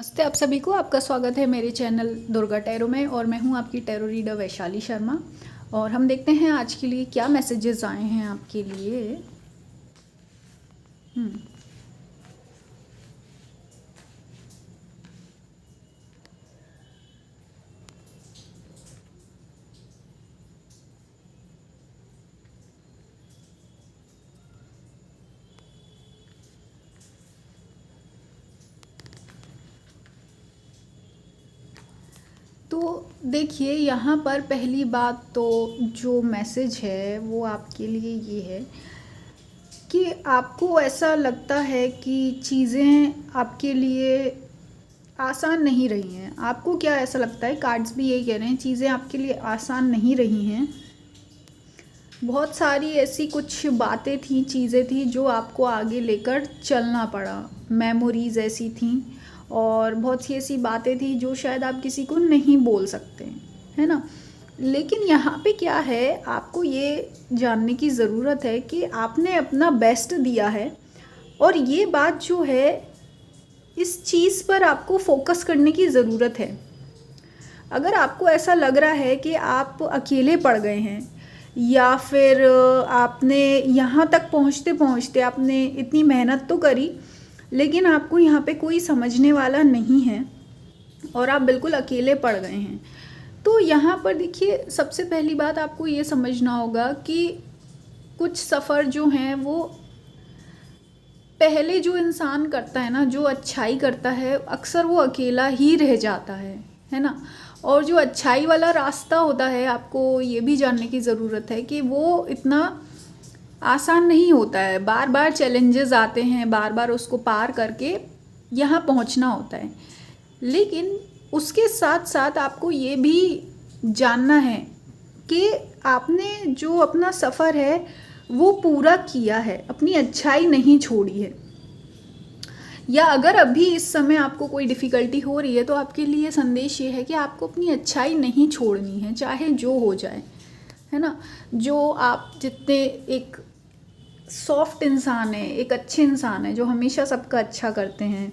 नमस्ते आप सभी को। आपका स्वागत है मेरे चैनल दुर्गा टैरो में और मैं हूं आपकी टैरो रीडर वैशाली शर्मा। और हम देखते हैं आज के लिए क्या मैसेजेस आए हैं आपके लिए। तो देखिए, यहाँ पर पहली बात तो जो मैसेज है वो आपके लिए ये है कि आपको ऐसा लगता है कि चीज़ें आपके लिए आसान नहीं रही हैं। आपको क्या ऐसा लगता है, कार्ड्स भी यही कह रहे हैं, चीज़ें आपके लिए आसान नहीं रही हैं। बहुत सारी ऐसी कुछ बातें थी, चीज़ें थी जो आपको आगे लेकर चलना पड़ा। मेमोरीज़ ऐसी थी और बहुत सी ऐसी बातें थी जो शायद आप किसी को नहीं बोल सकते, है ना। लेकिन यहाँ पे क्या है, आपको ये जानने की ज़रूरत है कि आपने अपना बेस्ट दिया है और ये बात जो है, इस चीज़ पर आपको फोकस करने की ज़रूरत है। अगर आपको ऐसा लग रहा है कि आप अकेले पड़ गए हैं या फिर आपने यहाँ तक पहुँचते पहुँचते आपने इतनी मेहनत तो करी लेकिन आपको यहाँ पे कोई समझने वाला नहीं है और आप बिल्कुल अकेले पड़ गए हैं, तो यहाँ पर देखिए, सबसे पहली बात आपको ये समझना होगा कि कुछ सफ़र जो हैं वो पहले जो इंसान करता है ना, जो अच्छाई करता है, अक्सर वो अकेला ही रह जाता है ना। और जो अच्छाई वाला रास्ता होता है, आपको ये भी जानने की ज़रूरत है कि वो इतना आसान नहीं होता है। बार बार चैलेंजेस आते हैं, बार बार उसको पार करके यहाँ पहुँचना होता है। लेकिन उसके साथ साथ आपको ये भी जानना है कि आपने जो अपना सफ़र है वो पूरा किया है, अपनी अच्छाई नहीं छोड़ी है। या अगर अभी इस समय आपको कोई डिफ़िकल्टी हो रही है तो आपके लिए संदेश ये है कि आपको अपनी अच्छाई नहीं छोड़नी है, चाहे जो हो जाए, है ना। जो आप जितने एक सॉफ्ट इंसान है, एक अच्छे इंसान है जो हमेशा सबका अच्छा करते हैं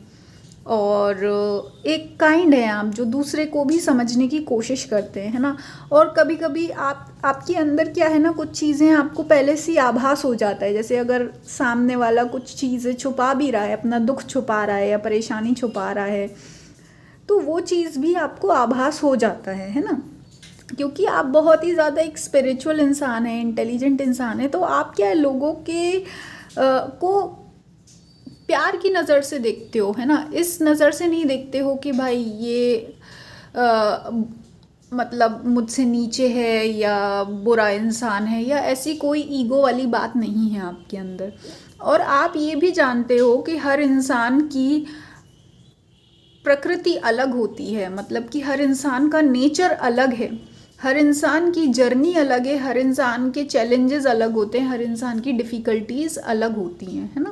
और एक काइंड है आप, जो दूसरे को भी समझने की कोशिश करते हैं, है ना। और कभी कभी आपके अंदर क्या है ना, कुछ चीज़ें आपको पहले से आभास हो जाता है। जैसे अगर सामने वाला कुछ चीज़ें छुपा भी रहा है, अपना दुख छुपा रहा है या परेशानी छुपा रहा है, तो वो चीज़ भी आपको आभास हो जाता है ना। क्योंकि आप बहुत ही ज़्यादा एक स्पिरिचुअल इंसान है, इंटेलिजेंट इंसान है, तो आप क्या है, लोगों के को प्यार की नज़र से देखते हो, है ना। इस नज़र से नहीं देखते हो कि भाई ये मतलब मुझसे नीचे है या बुरा इंसान है, या ऐसी कोई ईगो वाली बात नहीं है आपके अंदर। और आप ये भी जानते हो कि हर इंसान की प्रकृति अलग होती है, मतलब कि हर इंसान का नेचर अलग है, हर इंसान की जर्नी अलग है, हर इंसान के चैलेंजेस अलग होते हैं, हर इंसान की डिफ़िकल्टीज़ अलग होती हैं, है ना।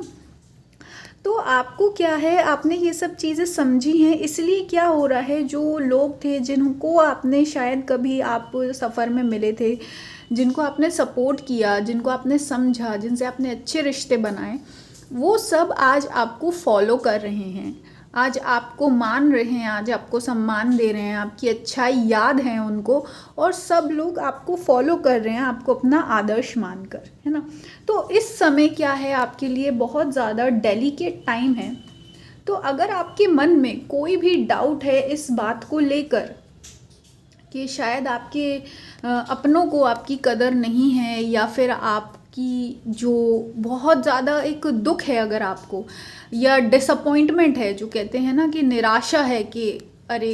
तो आपको क्या है, आपने ये सब चीज़ें समझी हैं, इसलिए क्या हो रहा है, जो लोग थे जिनको आपने शायद कभी आप सफ़र में मिले थे, जिनको आपने सपोर्ट किया, जिनको आपने समझा, जिनसे आपने अच्छे रिश्ते बनाए, वो सब आज आपको फॉलो कर रहे हैं, आज आपको मान रहे हैं, आज आपको सम्मान दे रहे हैं, आपकी अच्छाई याद है उनको, और सब लोग आपको फॉलो कर रहे हैं, आपको अपना आदर्श मानकर, है ना। तो इस समय क्या है, आपके लिए बहुत ज़्यादा डेलिकेट टाइम है। तो अगर आपके मन में कोई भी डाउट है इस बात को लेकर कि शायद आपके अपनों को आपकी कदर नहीं है, या फिर आपकी जो बहुत ज़्यादा एक दुख है अगर आपको, या डिसअपॉइंटमेंट है, जो कहते हैं ना कि निराशा है कि अरे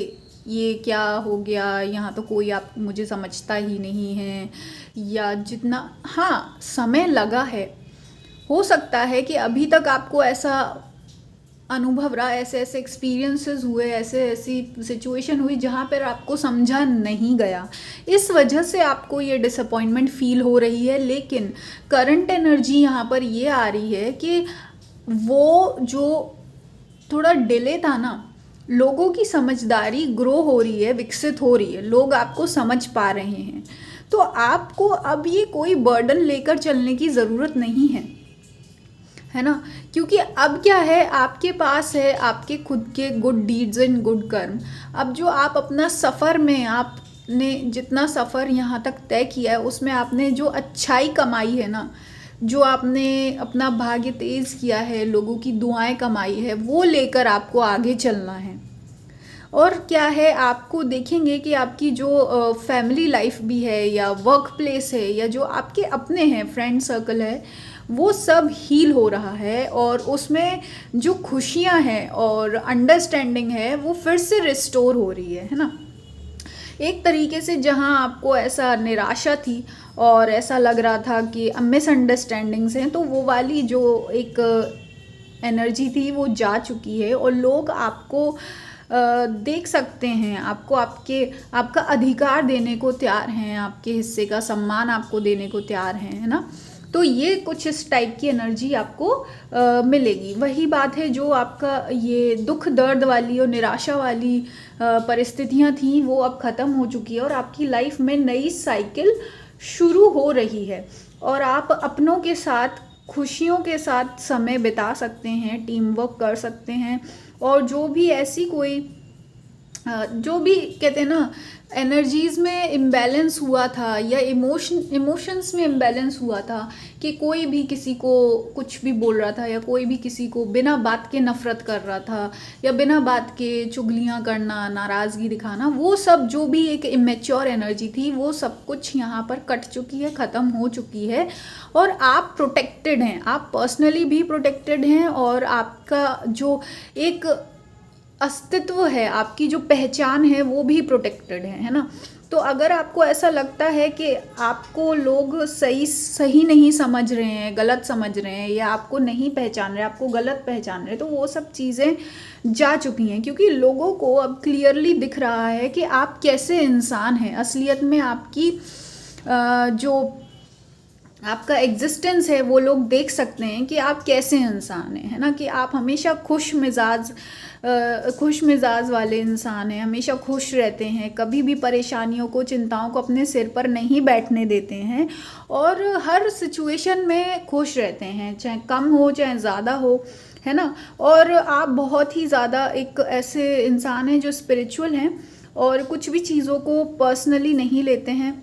ये क्या हो गया, यहाँ तो कोई आप मुझे समझता ही नहीं है, या जितना हाँ समय लगा है, हो सकता है कि अभी तक आपको ऐसा अनुभव रहा, ऐसे ऐसे एक्सपीरियंसेस हुए, ऐसे ऐसी सिचुएशन हुई जहाँ पर आपको समझा नहीं गया, इस वजह से आपको ये डिसअपॉइंटमेंट फील हो रही है। लेकिन करंट एनर्जी यहाँ पर ये आ रही है कि वो जो थोड़ा डिले था ना, लोगों की समझदारी ग्रो हो रही है, विकसित हो रही है, लोग आपको समझ पा रहे हैं। तो आपको अब ये कोई बर्डन लेकर चलने की ज़रूरत नहीं है, है ना। क्योंकि अब क्या है, आपके पास है आपके खुद के गुड डीड्स एंड गुड कर्म। अब जो आप अपना सफ़र में आपने जितना सफ़र यहाँ तक तय किया है उसमें आपने जो अच्छाई कमाई है ना, जो आपने अपना भाग्य तेज किया है, लोगों की दुआएं कमाई है, वो लेकर आपको आगे चलना है। और क्या है, आपको देखेंगे कि आपकी जो फैमिली लाइफ भी है या वर्क प्लेस है या जो आपके अपने हैं फ्रेंड सर्कल है, वो सब हील हो रहा है और उसमें जो खुशियां हैं और अंडरस्टैंडिंग है वो फिर से रिस्टोर हो रही है ना। एक तरीके से जहाँ आपको ऐसा निराशा थी और ऐसा लग रहा था कि मिसअंडरस्टैंडिंग्स हैं, तो वो वाली जो एक एनर्जी थी वो जा चुकी है और लोग आपको देख सकते हैं, आपको आपका अधिकार देने को तैयार हैं, आपके हिस्से का सम्मान आपको देने को तैयार हैं, है ना। तो ये कुछ इस टाइप की एनर्जी आपको मिलेगी। वही बात है, जो आपका ये दुख दर्द वाली और निराशा वाली परिस्थितियां थी वो अब ख़त्म हो चुकी है और आपकी लाइफ में नई साइकिल शुरू हो रही है और आप अपनों के साथ खुशियों के साथ समय बिता सकते हैं, टीम वर्क कर सकते हैं। और जो भी ऐसी कोई जो भी कहते हैं ना एनर्जीज में इम्बैलेंस हुआ था या इमोशंस में इम्बैलेंस हुआ था कि कोई भी किसी को कुछ भी बोल रहा था या कोई भी किसी को बिना बात के नफरत कर रहा था या बिना बात के चुगलियां करना, नाराज़गी दिखाना, वो सब जो भी एक इमेच्योर एनर्जी थी वो सब कुछ यहाँ पर कट चुकी है, ख़त्म हो चुकी है। और आप प्रोटेक्टेड हैं, आप पर्सनली भी प्रोटेक्टेड हैं और आपका जो एक अस्तित्व है, आपकी जो पहचान है वो भी प्रोटेक्टेड है ना। तो अगर आपको ऐसा लगता है कि आपको लोग सही नहीं समझ रहे हैं, गलत समझ रहे हैं या आपको नहीं पहचान रहे, आपको गलत पहचान रहे, तो वो सब चीज़ें जा चुकी हैं क्योंकि लोगों को अब क्लियरली दिख रहा है कि आप कैसे इंसान हैं। असलियत में आपकी जो आपका एग्जिस्टेंस है वो लोग देख सकते हैं कि आप कैसे इंसान हैं, है ना। कि आप हमेशा खुश मिजाज वाले इंसान हैं, हमेशा खुश रहते हैं, कभी भी परेशानियों को, चिंताओं को अपने सिर पर नहीं बैठने देते हैं और हर सिचुएशन में खुश रहते हैं, चाहे कम हो चाहे ज़्यादा हो, है ना। और आप बहुत ही ज़्यादा एक ऐसे इंसान हैं जो स्पिरिचुअल हैं और कुछ भी चीज़ों को पर्सनली नहीं लेते हैं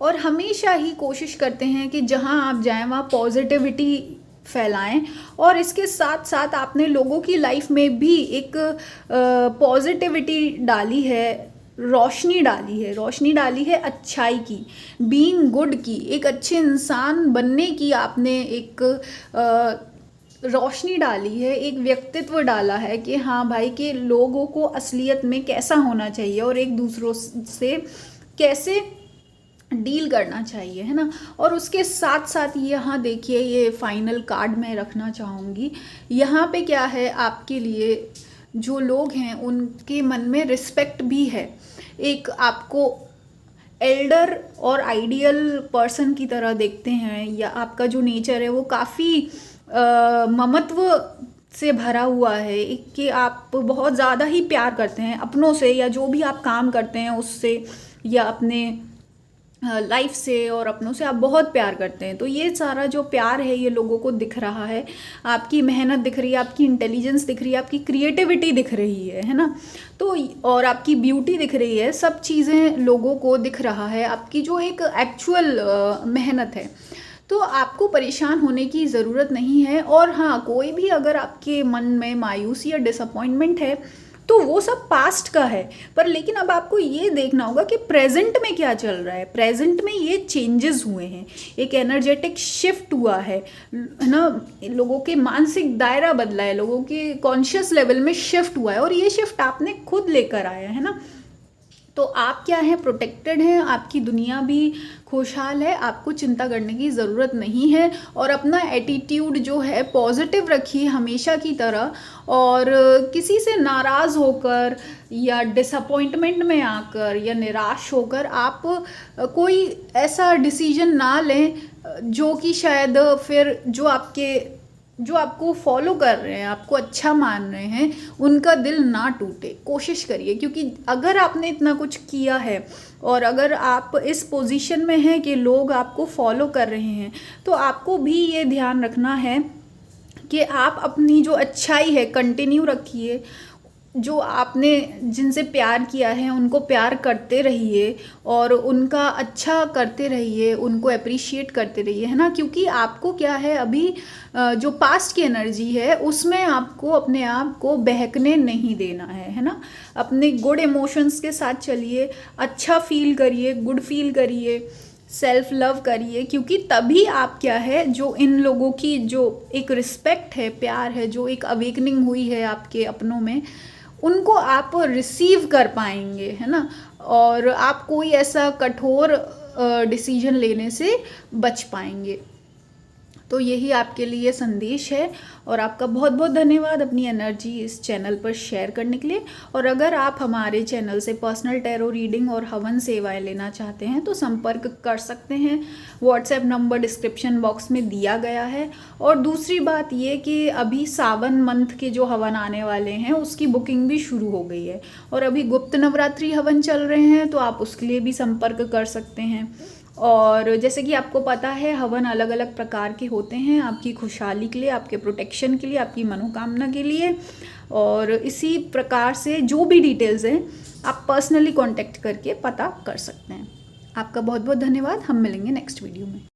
और हमेशा ही कोशिश करते हैं कि जहां आप जाएं वहाँ पॉजिटिविटी फैलाएं। और इसके साथ साथ आपने लोगों की लाइफ में भी एक पॉजिटिविटी डाली है, रोशनी डाली है अच्छाई की, बीइंग गुड की, एक अच्छे इंसान बनने की आपने एक रोशनी डाली है, एक व्यक्तित्व डाला है कि हाँ भाई कि लोगों को असलियत में कैसा होना चाहिए और एक दूसरों से कैसे डील करना चाहिए, है ना। और उसके साथ साथ यहाँ देखिए, ये फाइनल कार्ड मैं रखना चाहूँगी। यहाँ पे क्या है, आपके लिए जो लोग हैं उनके मन में रिस्पेक्ट भी है, एक आपको एल्डर और आइडियल पर्सन की तरह देखते हैं, या आपका जो नेचर है वो काफ़ी ममत्व से भरा हुआ है कि आप बहुत ज़्यादा ही प्यार करते हैं अपनों से, या जो भी आप काम करते हैं उससे या अपने लाइफ से और अपनों से आप बहुत प्यार करते हैं। तो ये सारा जो प्यार है ये लोगों को दिख रहा है, आपकी मेहनत दिख रही है, आपकी इंटेलिजेंस दिख रही है, आपकी क्रिएटिविटी दिख रही है ना। तो और आपकी ब्यूटी दिख रही है, सब चीज़ें लोगों को दिख रहा है, आपकी जो एक एक्चुअल मेहनत है। तो आपको परेशान होने की ज़रूरत नहीं है। और हाँ, कोई भी अगर आपके मन में मायूसी या डिसअपॉइंटमेंट है तो वो सब पास्ट का है, पर लेकिन अब आपको ये देखना होगा कि प्रेजेंट में क्या चल रहा है। प्रेजेंट में ये चेंजेस हुए हैं, एक एनर्जेटिक शिफ्ट हुआ है ना, लोगों के मानसिक दायरा बदला है, लोगों के कॉन्शियस लेवल में शिफ्ट हुआ है और ये शिफ्ट आपने खुद लेकर आया है ना। तो आप क्या है, प्रोटेक्टेड हैं, आपकी दुनिया भी खुशहाल है, आपको चिंता करने की ज़रूरत नहीं है। और अपना एटीट्यूड जो है पॉजिटिव रखिए हमेशा की तरह, और किसी से नाराज़ होकर या डिसअपॉइंटमेंट में आकर या निराश होकर आप कोई ऐसा डिसीजन ना लें जो कि शायद फिर जो आपके जो आपको फॉलो कर रहे हैं, आपको अच्छा मान रहे हैं, उनका दिल ना टूटे, कोशिश करिए। क्योंकि अगर आपने इतना कुछ किया है और अगर आप इस पोजीशन में हैं कि लोग आपको फॉलो कर रहे हैं, तो आपको भी ये ध्यान रखना है कि आप अपनी जो अच्छाई है कंटिन्यू रखिए। जो आपने जिनसे प्यार किया है उनको प्यार करते रहिए और उनका अच्छा करते रहिए, उनको अप्रिशिएट करते रहिए, है ना। क्योंकि आपको क्या है, अभी जो पास्ट की एनर्जी है उसमें आपको अपने आप को बहकने नहीं देना है ना। अपने गुड इमोशंस के साथ चलिए, अच्छा फील करिए, गुड फील करिए, सेल्फ लव करिए। क्योंकि तभी आप क्या है, जो इन लोगों की जो एक रिस्पेक्ट है, प्यार है, जो एक अवेकनिंग हुई है आपके अपनों में, उनको आप रिसीव कर पाएंगे, है ना। और आप कोई ऐसा कठोर डिसीजन लेने से बच पाएंगे। तो यही आपके लिए संदेश है और आपका बहुत बहुत धन्यवाद अपनी एनर्जी इस चैनल पर शेयर करने के लिए। और अगर आप हमारे चैनल से पर्सनल टैरो रीडिंग और हवन सेवाएं लेना चाहते हैं तो संपर्क कर सकते हैं। व्हाट्सएप नंबर डिस्क्रिप्शन बॉक्स में दिया गया है। और दूसरी बात ये कि अभी सावन मंथ के जो हवन आने वाले हैं उसकी बुकिंग भी शुरू हो गई है और अभी गुप्त नवरात्रि हवन चल रहे हैं, तो आप उसके लिए भी संपर्क कर सकते हैं। और जैसे कि आपको पता है, हवन अलग अलग प्रकार के होते हैं, आपकी खुशहाली के लिए, आपके प्रोटेक्शन के लिए, आपकी मनोकामना के लिए। और इसी प्रकार से जो भी डिटेल्स हैं आप पर्सनली कांटेक्ट करके पता कर सकते हैं। आपका बहुत बहुत धन्यवाद। हम मिलेंगे नेक्स्ट वीडियो में।